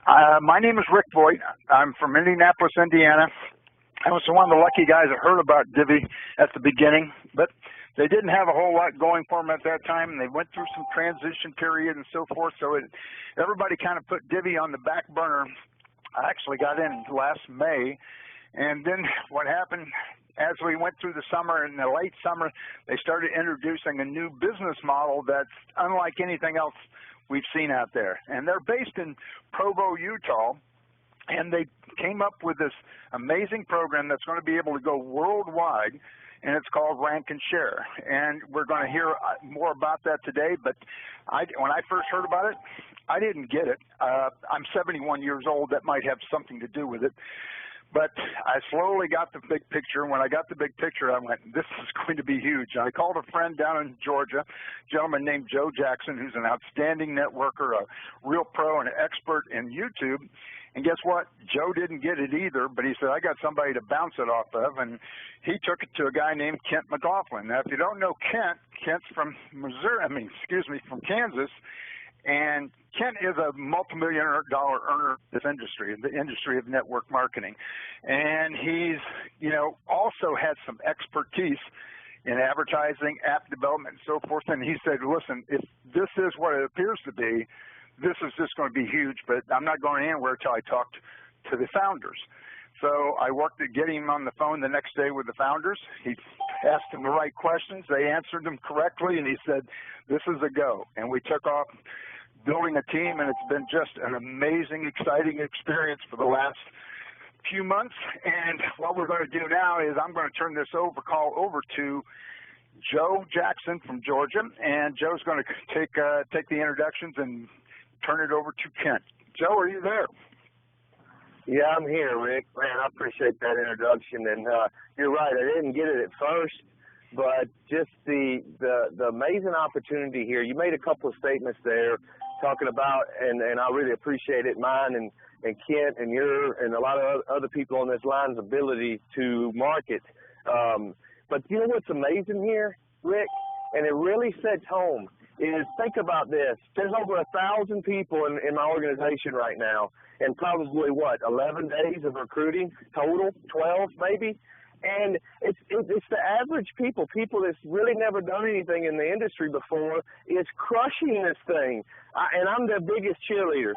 My name is Rick Voigt. I'm from Indianapolis, Indiana. I was one of the lucky guys that heard about Divvy at the beginning, but they didn't have a whole lot going for them at that time, and they went through some transition period and so forth, so everybody kind of put Divvy on the back burner. I actually got in last May, and then what happened, as we went through the summer, in the late summer, they started introducing a new business model that's unlike anything else we've seen out there. And they're based in Provo, Utah, and they came up with this amazing program that's going to be able to go worldwide, and it's called Rank and Share. And we're going to hear more about that today, but when I first heard about it, I didn't get it. I'm 71 years old. That might have something to do with it. But I slowly got the big picture, and when I got the big picture, I went, this is going to be huge. And I called a friend down in Georgia, a gentleman named Joe Jackson, who's an outstanding networker, a real pro and an expert in YouTube. And guess what? Joe didn't get it either, but he said, I got somebody to bounce it off of, and he took it to a guy named Kent McLaughlin. Now, if you don't know Kent, Kent's from from Kansas, and Kent is a multi-million-dollar earner in this industry, the industry of network marketing. And he's, also had some expertise in advertising, app development, and so forth. And he said, listen, if this is what it appears to be, this is just going to be huge, but I'm not going anywhere until I talked to the founders. So I worked at getting him on the phone the next day with the founders. He asked them the right questions. They answered them correctly, and he said, this is a go. And we took off building a team, and it's been just an amazing, exciting experience for the last few months. And what we're going to do now is I'm going to turn this call over to Joe Jackson from Georgia, and Joe's going to take the introductions and turn it over to Kent. Joe, are you there? Yeah, I'm here, Rick. Man, I appreciate that introduction, and you're right. I didn't get it at first, but just the amazing opportunity here. You made a couple of statements there talking about, and I really appreciate it, mine and Kent and a lot of other people on this line's ability to market. But you know what's amazing here, Rick, and it really sets home, is think about this. There's over 1,000 people in my organization right now, and probably, 11 days of recruiting total, 12 maybe? And it's the average people that's really never done anything in the industry before is crushing this thing. And I'm their biggest cheerleader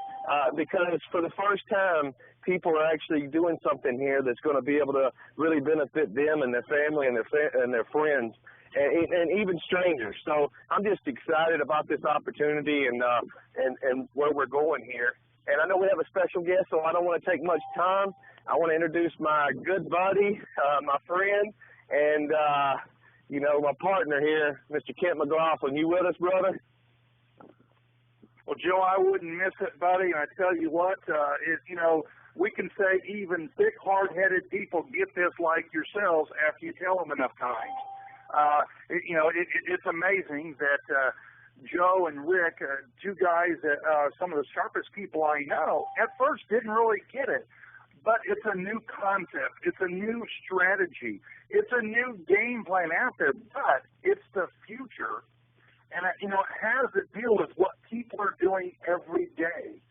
because for the first time, people are actually doing something here that's going to be able to really benefit them and their family and their friends. And even strangers. So I'm just excited about this opportunity and where we're going here. And I know we have a special guest, so I don't want to take much time. I want to introduce my good buddy, my friend, and my partner here, Mr. Kent McLaughlin. You with us, brother? Well, Joe, I wouldn't miss it, buddy. And I tell you what, we can say even thick, hard-headed people get this like yourselves after you tell them enough times. It's amazing that Joe and Rick, two guys that some of the sharpest people I know, at first didn't really get it. But it's a new concept. It's a new strategy. It's a new game plan out there. But it's the future. And, it has to deal with what people are doing every day.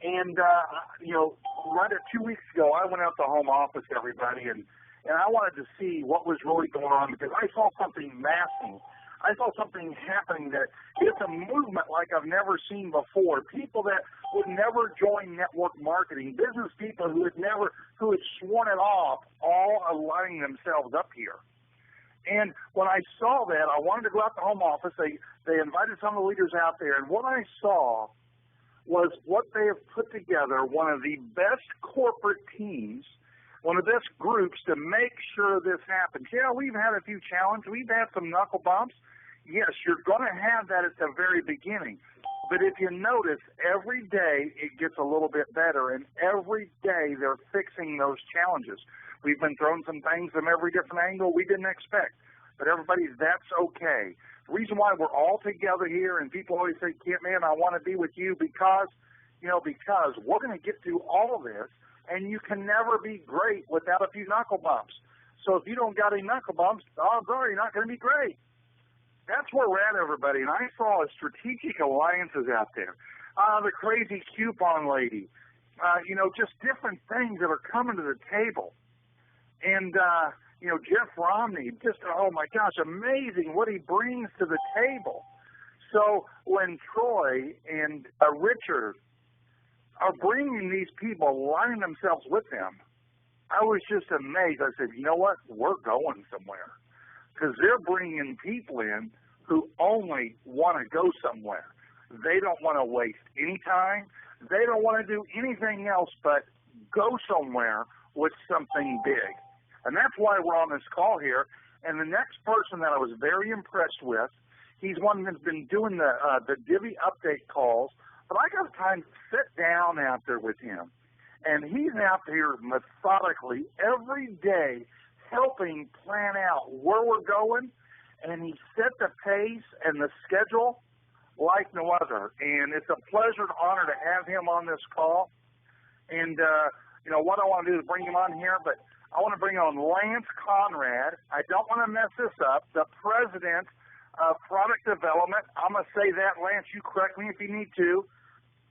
And, right 2 weeks ago, I went out to home office, everybody, and I wanted to see what was really going on because I saw something massive. I saw something happening that it's a movement like I've never seen before. People that would never join network marketing, business people who had sworn it off, all aligning themselves up here. And when I saw that, I wanted to go out to home office. They invited some of the leaders out there, and what I saw was what they have put together, one of the best corporate teams, one of the best groups to make sure this happens. Yeah, we've had a few challenges. We've had some knuckle bumps. Yes, you're going to have that at the very beginning. But if you notice, every day it gets a little bit better, and every day they're fixing those challenges. We've been throwing some things from every different angle we didn't expect. But everybody, that's okay. The reason why we're all together here, and people always say, Kent, man, I want to be with you because we're going to get through all of this. And you can never be great without a few knuckle bumps. So if you don't got any knuckle bumps, odds are you're not going to be great. That's where we're at, everybody. And I saw strategic alliances out there. The crazy coupon lady. just different things that are coming to the table. And, Jeff Romney, just, oh my gosh, amazing what he brings to the table. So when Troy and Richard are bringing these people, aligning themselves with them, I was just amazed. I said, you know what? We're going somewhere. Because they're bringing people in who only want to go somewhere. They don't want to waste any time. They don't want to do anything else but go somewhere with something big. And that's why we're on this call here. And the next person that I was very impressed with, he's one that's been doing the Divvy update calls, but I got time to sit down out there with him. And he's out there methodically every day helping plan out where we're going, and he set the pace and the schedule like no other. And it's a pleasure and honor to have him on this call. And, what I want to do is bring him on here, but I want to bring on Lance Conrad. I don't want to mess this up, the president of product development. I'm going to say that, Lance, you correct me if you need to.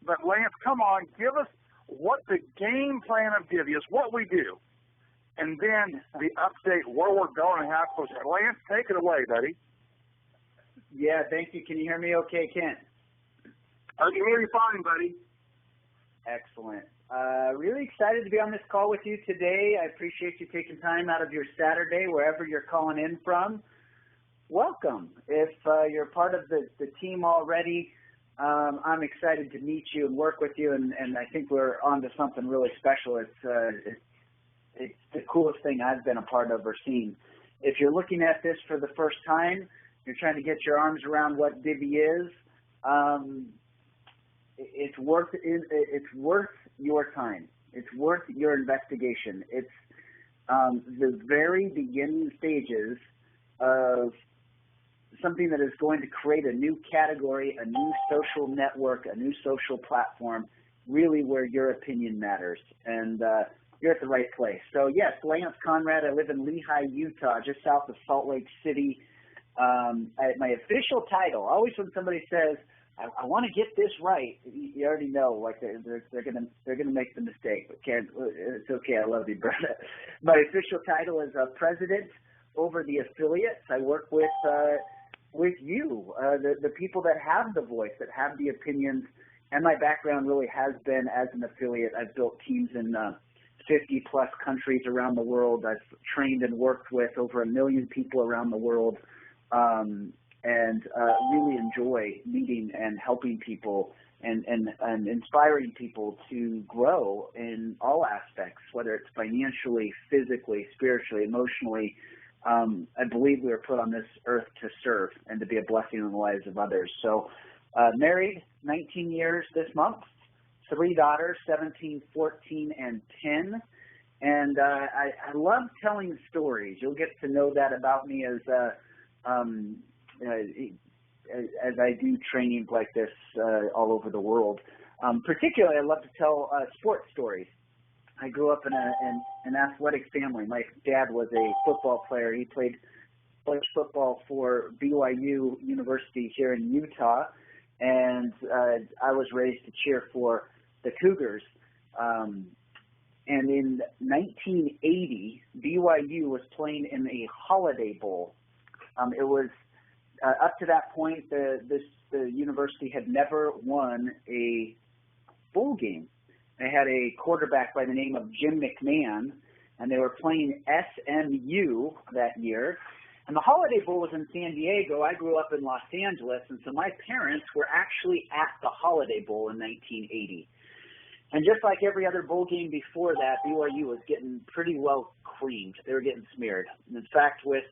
But, Lance, come on, give us what the game plan of Divvy is, what we do, and then the update where we're going and how close. Lance, take it away, buddy. Yeah, thank you. Can you hear me okay, Kent? I can hear you fine, buddy. Excellent. Really excited to be on this call with you today. I appreciate you taking time out of your Saturday, wherever you're calling in from. Welcome. If you're part of the team already, I'm excited to meet you and work with you, and I think we're on to something really special. It's the coolest thing I've been a part of or seen. If you're looking at this for the first time, you're trying to get your arms around what Divvy is, it's worth your time. It's worth your investigation. It's the very beginning stages of something that is going to create a new category, a new social network, a new social platform, really where your opinion matters. And you're at the right place. So, yes, Lance Conrad. I live in Lehi, Utah, just south of Salt Lake City. My official title, always when somebody says, I want to get this right, you already know, like they're gonna make the mistake. But it's okay. I love you, brother. My official title is president over the affiliates. I work with you, the people that have the voice, that have the opinions. And my background really has been as an affiliate. I've built teams in 50-plus countries around the world. I've trained and worked with over 1 million people around the world. And really enjoy meeting and helping people and inspiring people to grow in all aspects, whether it's financially, physically, spiritually, emotionally. I believe we were put on this earth to serve and to be a blessing in the lives of others. So married 19 years this month, 3 daughters, 17, 14, and 10. And I love telling stories. You'll get to know that about me as I do trainings like this all over the world. Particularly, I love to tell sports stories. I grew up in an athletic family. My dad was a football player. He played college football for BYU University here in Utah, and I was raised to cheer for the Cougars. And in 1980, BYU was playing in a Holiday Bowl. It was up to that point, the university had never won a bowl game. They had a quarterback by the name of Jim McMahon, and they were playing SMU that year. And the Holiday Bowl was in San Diego. I grew up in Los Angeles, and so my parents were actually at the Holiday Bowl in 1980. And just like every other bowl game before that, BYU was getting pretty well creamed. They were getting smeared. In fact, with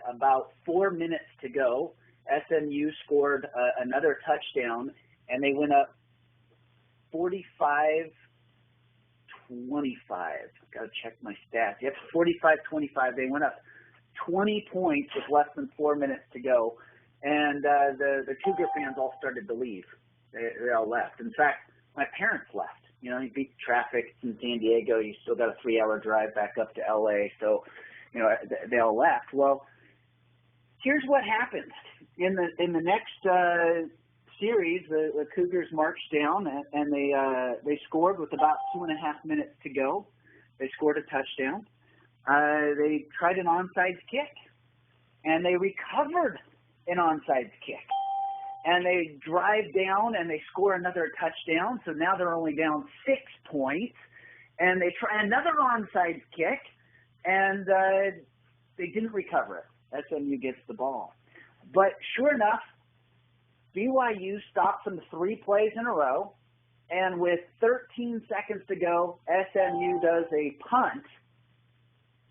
about 4 minutes to go, SMU scored another touchdown, and they went up 45-25. Got to check my stats. Yep, 45-25. They went up 20 points with less than 4 minutes to go, and the Cougar fans all started to leave. They all left. In fact, my parents left. You know, you beat traffic in San Diego. You still got a 3-hour drive back up to LA. So, you know, they all left. Well, here's what happened. In the next series, the Cougars marched down and they scored with about 2.5 minutes to go. They scored a touchdown. They tried an onside kick, and they recovered an onside kick. And they drive down and they score another touchdown. So now they're only down 6 points. And they try another onside kick, and they didn't recover it. SMU gets the ball. But sure enough, BYU stops them 3 plays in a row. And with 13 seconds to go, SMU does a punt,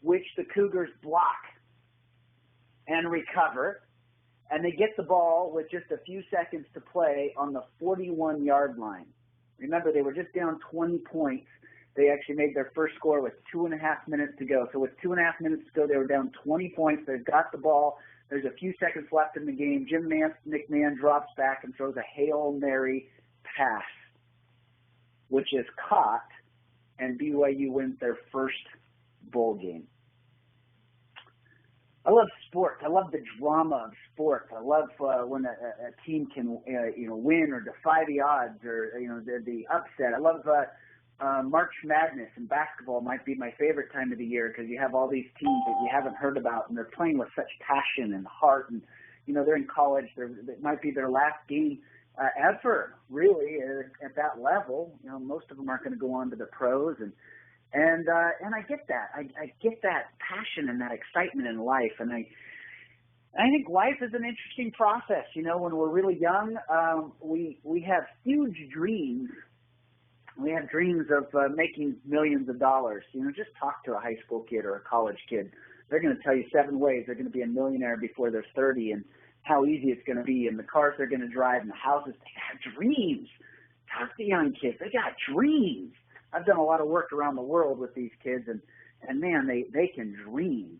which the Cougars block and recover. And they get the ball with just a few seconds to play on the 41-yard line. Remember, they were just down 20 points. They actually made their first score with 2.5 minutes to go. So with 2.5 minutes to go, they were down 20 points. They've got the ball. There's a few seconds left in the game. Jim McMahon drops back and throws a Hail Mary pass, which is caught, and BYU wins their first bowl game. I love sport. I love the drama of sport. I love when a team can, win or defy the odds or, the upset. I love March Madness in basketball. Might be my favorite time of the year because you have all these teams that you haven't heard about, and they're playing with such passion and heart. And, they're in college. It might be their last game ever, really, at that level. Most of them aren't going to go on to the pros, and I get that. I get that passion and that excitement in life, and I think life is an interesting process. When we're really young, we have huge dreams. We have dreams of making millions of dollars. Just talk to a high school kid or a college kid. They're going to tell you 7 ways they're going to be a millionaire before they're 30, and how easy it's going to be, and the cars they're going to drive, and the houses. They have dreams. Talk to young kids. They got dreams. I've done a lot of work around the world with these kids, and man, they can dream.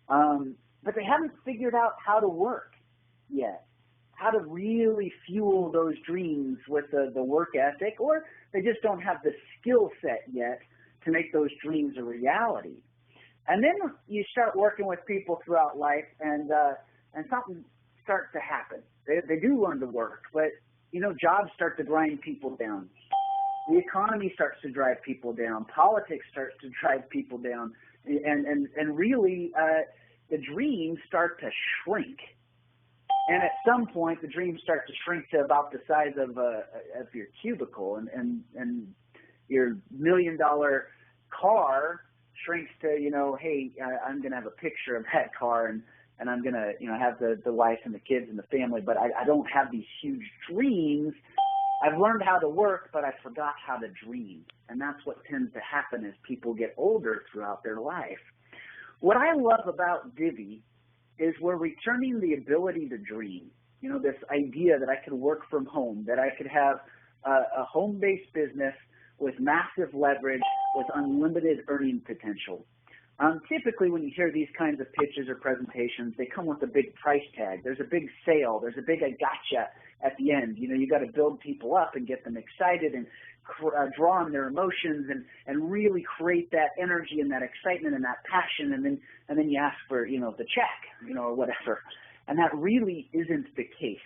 But they haven't figured out how to work yet, how to really fuel those dreams with the work ethic, or they just don't have the skill set yet to make those dreams a reality. And then you start working with people throughout life, and something starts to happen. They do learn to work, but, jobs start to grind people down. The economy starts to drive people down. Politics starts to drive people down. And really, the dreams start to shrink. And at some point, the dreams start to shrink to about the size of your cubicle. And your $1 million car shrinks to, hey, I'm going to have a picture of that car, and I'm going to, have the wife and the kids and the family, but I don't have these huge dreams. I've learned how to work, but I forgot how to dream. And that's what tends to happen as people get older throughout their life. What I love about Divvy is we're returning the ability to dream. This idea that I could work from home, that I could have a home-based business with massive leverage, with unlimited earning potential. Typically, when you hear these kinds of pitches or presentations, they come with a big price tag. There's a big sale. There's a big I gotcha at the end. You got to build people up and get them excited and draw on their emotions and really create that energy and that excitement and that passion. And then you ask for, the check, or whatever. And that really isn't the case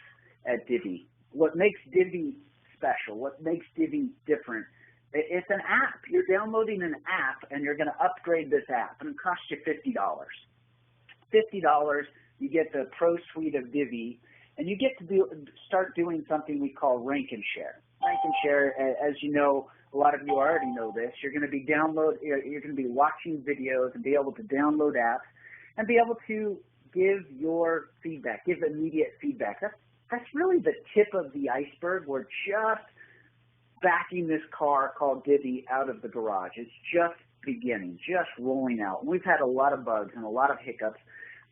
at Divvy. What makes Divvy special, what makes Divvy different, it's an app. You're downloading an app, and you're going to upgrade this app, and it costs you $50. $50, you get the Pro Suite of Divvy, and you get to start doing something we call rank and share. Rank and share, as you know, a lot of you already know this. You're going to be you're going to be watching videos and be able to download apps and be able to give your feedback, give immediate feedback. That's really the tip of the iceberg. We're just backing this car called Divvy out of the garage. It's just beginning, just rolling out. We've had a lot of bugs and a lot of hiccups,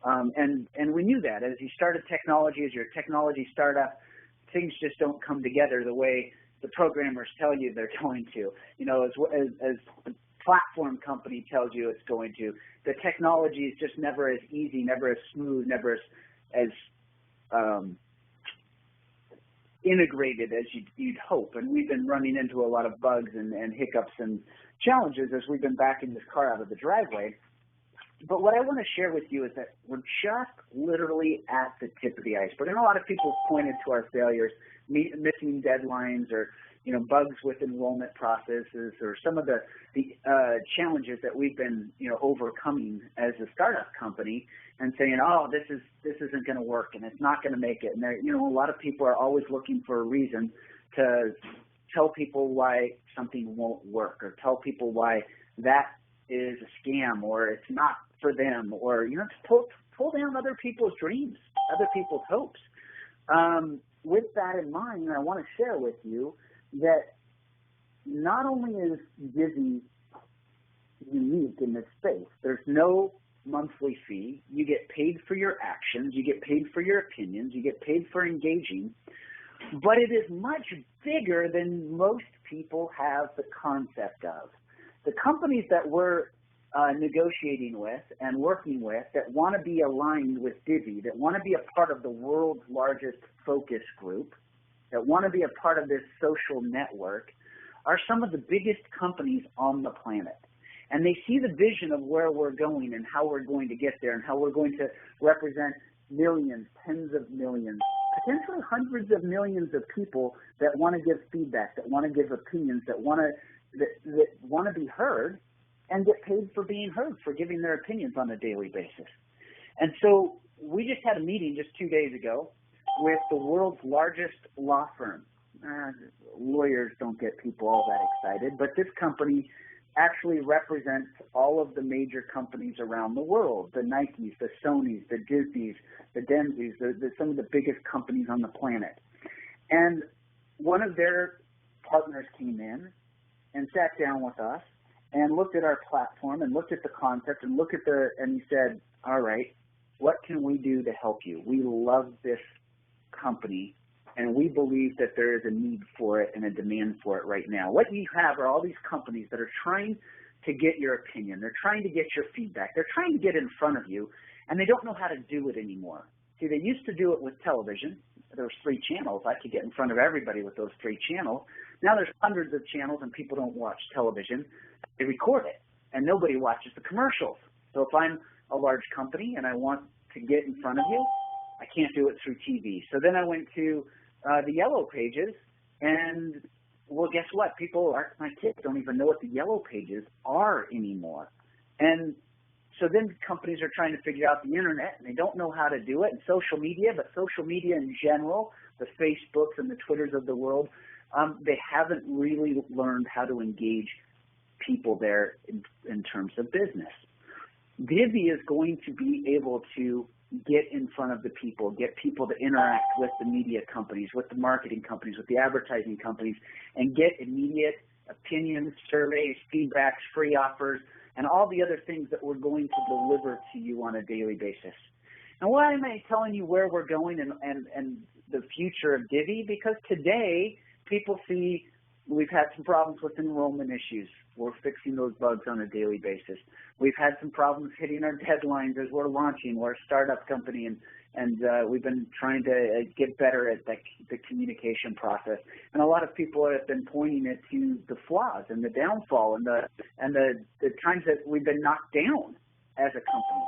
and we knew that. As you start a technology, as you're a technology startup, things just don't come together the way the programmers tell you they're going to. As the platform company tells you it's going to. The technology is just never as easy, never as smooth, never as integrated as you'd hope. And we've been running into a lot of bugs and hiccups and challenges as we've been backing this car out of the driveway. But what I want to share with you is that we're just literally at the tip of the iceberg. And a lot of people pointed to our failures. missing deadlines or, bugs with enrollment processes or some of the challenges that we've been, overcoming as a startup company and saying, oh, this isn't going to work and it's not going to make it. And there, a lot of people are always looking for a reason to tell people why something won't work or tell people why that is a scam or it's not for them or, to pull down other people's dreams, other people's hopes. With that in mind, I want to share with you that not only is Divi unique in this space, there's no monthly fee. You get paid for your actions. You get paid for your opinions. You get paid for engaging. But it is much bigger than most people have the concept of. The companies that we're negotiating with and working with that want to be aligned with Divi, that want to be a part of the world's largest focus group, that want to be a part of this social network, are some of the biggest companies on the planet. And they see the vision of where we're going and how we're going to get there and how we're going to represent millions, tens of millions, potentially hundreds of millions of people that want to give feedback, that want to give opinions, that want to be heard and get paid for being heard, for giving their opinions on a daily basis. And so we just had a meeting just 2 days ago with the world's largest law firm. Lawyers don't get people all that excited, but this company actually represents all of the major companies around the world, the Nikes, the Sonys, the Disneys, the Denzys, some of the biggest companies on the planet. And one of their partners came in and sat down with us and looked at our platform and looked at the concept and and he said, all right, what can we do to help you? We love this company, and we believe that there is a need for it and a demand for it right now. What you have are all these companies that are trying to get your opinion. They're trying to get your feedback. They're trying to get in front of you, and they don't know how to do it anymore. See, they used to do it with television. There was 3 channels. I could get in front of everybody with those 3 channels. Now there's hundreds of channels, and people don't watch television. They record it, and nobody watches the commercials. So if I'm a large company and I want to get in front of you, I can't do it through TV. So then I went to the Yellow Pages, and well, guess what? My kids don't even know what the Yellow Pages are anymore. And so then companies are trying to figure out the internet, and they don't know how to do it, and social media, but social media in general, the Facebooks and the Twitters of the world, they haven't really learned how to engage people there in terms of business. Divi is going to be able to get in front of the people, get people to interact with the media companies, with the marketing companies, with the advertising companies, and get immediate opinions, surveys, feedbacks, free offers, and all the other things that we're going to deliver to you on a daily basis. And why am I telling you where we're going and the future of Divi? Because today people see we've had some problems with enrollment issues. We're fixing those bugs on a daily basis. We've had some problems hitting our deadlines as we're launching. We're a startup company, and we've been trying to get better at the communication process. And a lot of people have been pointing it to the flaws and the downfall and the times that we've been knocked down as a company.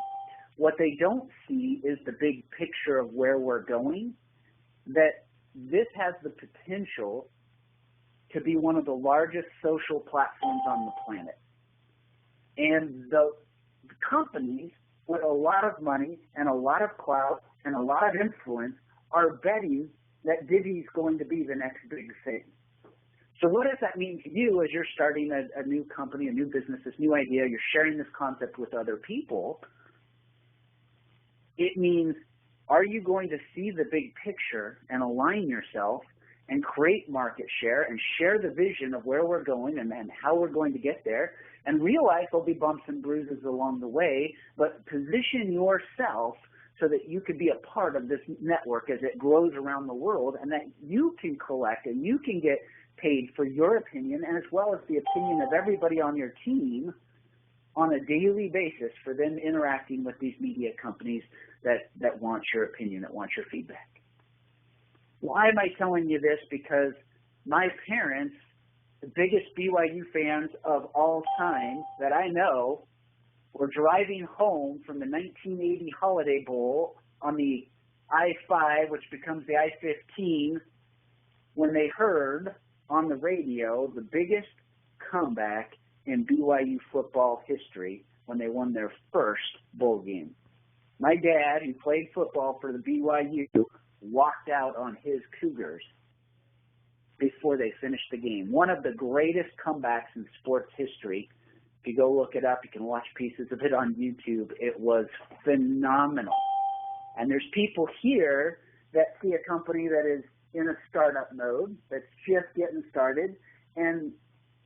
What they don't see is the big picture of where we're going, that this has the potential to be one of the largest social platforms on the planet. And the companies with a lot of money and a lot of clout and a lot of influence are betting that Divi is going to be the next big thing. So what does that mean to you as you're starting a new company, a new business, this new idea, you're sharing this concept with other people? It means, are you going to see the big picture and align yourself and create market share and share the vision of where we're going and how we're going to get there, and realize there'll be bumps and bruises along the way, but position yourself so that you could be a part of this network as it grows around the world, and that you can collect and you can get paid for your opinion, and as well as the opinion of everybody on your team on a daily basis for them interacting with these media companies that want your opinion, that want your feedback. Why am I telling you this? Because my parents, the biggest BYU fans of all time that I know, were driving home from the 1980 Holiday Bowl on the I-5, which becomes the I-15, when they heard on the radio the biggest comeback in BYU football history when they won their first bowl game. My dad, who played football for the BYU, walked out on his Cougars before they finished the game. One of the greatest comebacks in sports history. If you go look it up, you can watch pieces of it on YouTube. It was phenomenal. And there's people here that see a company that is in a startup mode, that's just getting started, and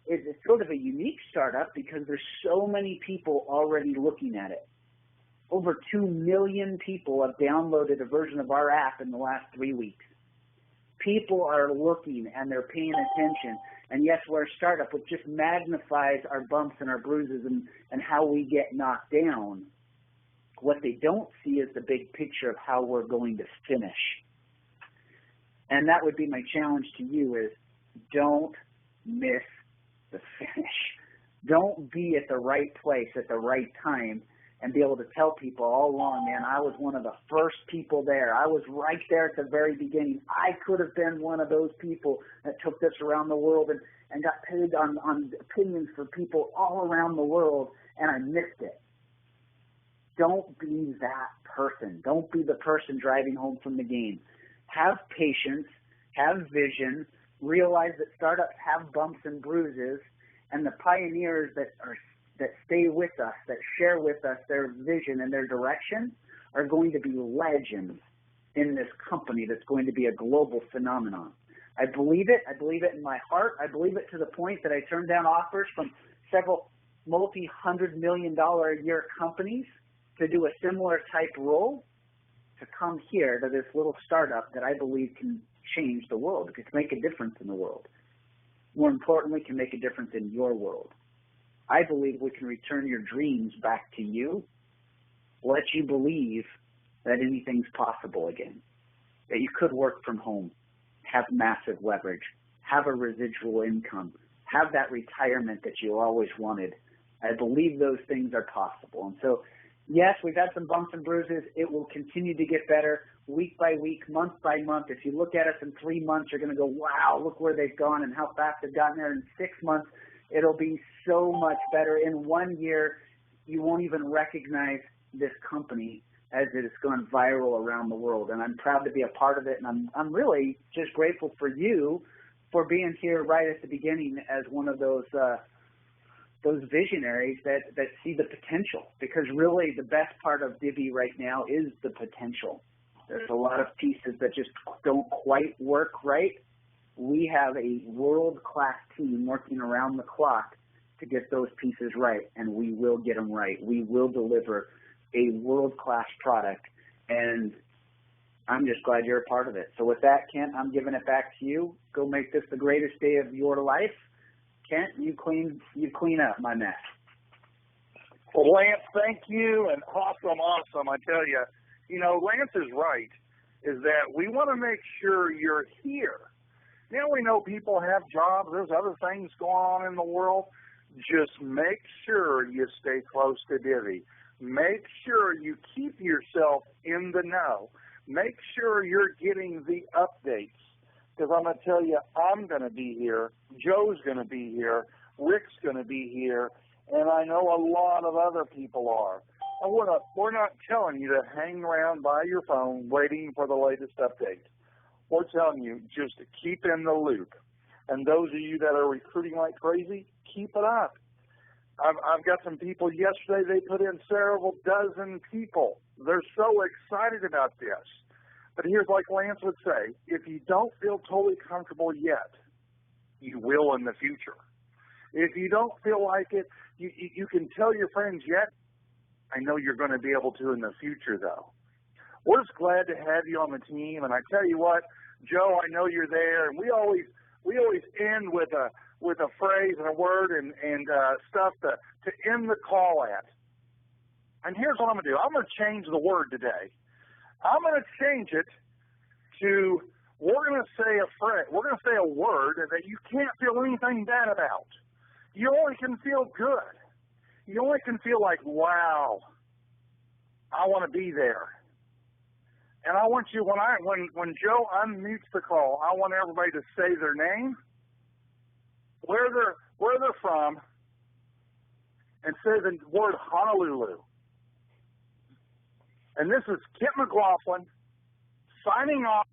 it's sort of a unique startup because there's so many people already looking at it. Over 2 million people have downloaded a version of our app in the last 3 weeks. People are looking and they're paying attention. And yes, we're a startup, which just magnifies our bumps and our bruises and how we get knocked down. What they don't see is the big picture of how we're going to finish. And that would be my challenge to you is don't miss the finish. Don't be at the right place at the right time and be able to tell people all along, man, I was one of the first people there. I was right there at the very beginning. I could have been one of those people that took this around the world and got paid on opinions for people all around the world, and I missed it. Don't be that person. Don't be the person driving home from the game. Have patience, have vision, realize that startups have bumps and bruises, and the pioneers that stay with us, that share with us their vision and their direction are going to be legends in this company that's going to be a global phenomenon. I believe it. I believe it in my heart. I believe it to the point that I turned down offers from several multi-$100-million-a-year companies to do a similar type role, to come here to this little startup that I believe can change the world, can make a difference in the world. More importantly, can make a difference in your world. I believe we can return your dreams back to you, let you believe that anything's possible again, that you could work from home, have massive leverage, have a residual income, have that retirement that you always wanted. I believe those things are possible. And so, yes, we've had some bumps and bruises. It will continue to get better week by week, month by month. If you look at us in 3 months, you're going to go, wow, look where they've gone and how fast they've gotten there. In 6 months, it'll be so much better. In 1 year, you won't even recognize this company as it has gone viral around the world. And I'm proud to be a part of it. And I'm really just grateful for you for being here right at the beginning as one of those visionaries that see the potential. Because really the best part of Divvy right now is the potential. There's a lot of pieces that just don't quite work right. We have a world-class team working around the clock to get those pieces right, and we will get them right. We will deliver a world-class product, and I'm just glad you're a part of it. So with that, Kent, I'm giving it back to you. Go make this the greatest day of your life. Kent, you clean up my mess. Well, Lance, thank you, and awesome. I tell you, Lance is right, is that we want to make sure you're here. Now we know people have jobs. There's other things going on in the world. Just make sure you stay close to Divvy. Make sure you keep yourself in the know. Make sure you're getting the updates. Because I'm going to tell you, I'm going to be here. Joe's going to be here. Rick's going to be here. And I know a lot of other people are. And we're not telling you to hang around by your phone waiting for the latest update. We're telling you just to keep in the loop. And those of you that are recruiting like crazy, keep it up. I've got some people yesterday, they put in several dozen people. They're so excited about this. But here's like Lance would say, if you don't feel totally comfortable yet, you will in the future. If you don't feel like it, you can tell your friends yet. I know you're going to be able to in the future, though. We're just glad to have you on the team. And I tell you what, Joe, I know you're there. And we always end with a phrase and a word and stuff to end the call at. And here's what I'm going to do. I'm going to change the word today. I'm going to change it to, we're going to say a word that you can't feel anything bad about. You only can feel good. You only can feel like, wow, I want to be there. And I want you, when Joe unmutes the call, I want everybody to say their name, where they're from, and say the word Honolulu. And this is Kit McLaughlin signing off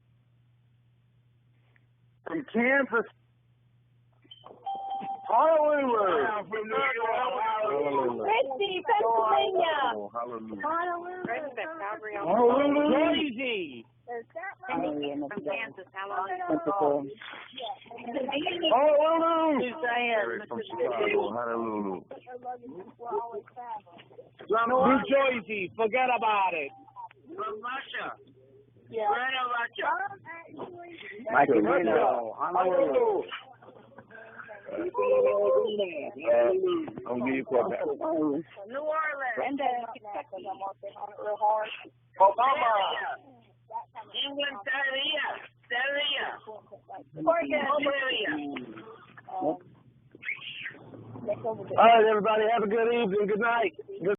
from Kansas. Honolulu. Christie, Pennsylvania. Hallelujah. Honolulu. Crazy. From Kansas. Mexico. Honolulu. Eric from Chicago. Hallelujah. New Jersey. Forget about it. From Russia. Michael Reno. Honolulu. I'll give you a call back. New Orleans. Brenda. Obama. England, Syria. All right, everybody. Have a good evening. Good night. Good